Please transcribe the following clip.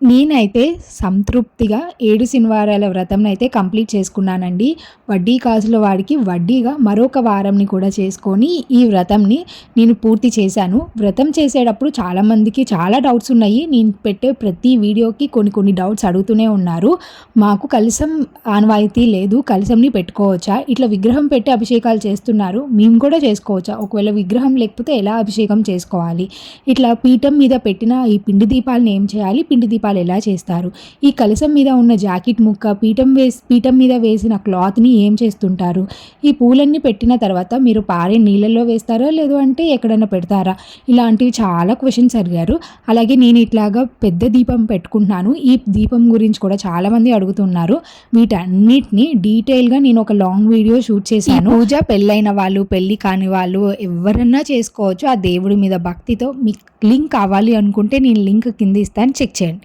నేనైతే సంతృప్తిగా 7 శనివారాల వ్రతంనైతే కంప్లీట్ చేసుకున్నానండి. వడ్డీ కాసుల వాడికి వడ్డీగా మరొక వారంని కూడా చేసుకొని ఈ వ్రతంని నేను పూర్తి చేశాను. వ్రతం చేసేటప్పుడు చాలామందికి చాలా డౌట్స్ ఉన్నాయి. నేను పెట్టే ప్రతి వీడియోకి కొన్ని డౌట్స్ అడుగుతూనే ఉన్నారు. మాకు కలశం ఆనవాయితీ లేదు. కలశంని పెట్టుకోవచ్చా? ఇట్లా విగ్రహం పెట్టి అభిషేకాలు చేస్తున్నారు. మేము కూడా చేసుకోవచ్చా? ఒకవేళ విగ్రహం లేకపోతే ఎలా అభిషేకం చేసుకోవాలి? ఇట్లా పీఠం మీద పెట్టిన ఈ పిండి దీపాలను ఏం చేయాలి? పిండి దీపాలు ఎలా చేస్తారు? ఈ కలశం మీద ఉన్న జాకెట్ ముక్క పీఠం మీద వేసిన క్లాత్‌ని ఏం చేస్తుంటారు? ఈ పూలన్నీ పెట్టిన తర్వాత మీరు పారే నీళ్ళల్లో వేస్తారా? లేదు అంటే ఎక్కడైనా పెడతారా? ఇలాంటివి చాలా క్వెషన్స్ అడిగారు. అలాగే నేను ఇట్లాగా పెద్ద దీపం పెట్టుకుంటున్నాను. ఈ దీపం గురించి కూడా చాలామంది అడుగుతున్నారు. వీటన్నిటిని డీటెయిల్‌గా నేను ఒక లాంగ్ వీడియో షూట్ చేశాను. పూజ పెళ్ళైన వాళ్ళు, పెళ్లి కాని వాళ్ళు ఎవరన్నా చేసుకోవచ్చు. ఆ దేవుడి మీద భక్తితో మీకు లింక్ కావాలి అనుకుంటే నేను లింక్ కింద ఇస్తాను, చెక్ చేయండి.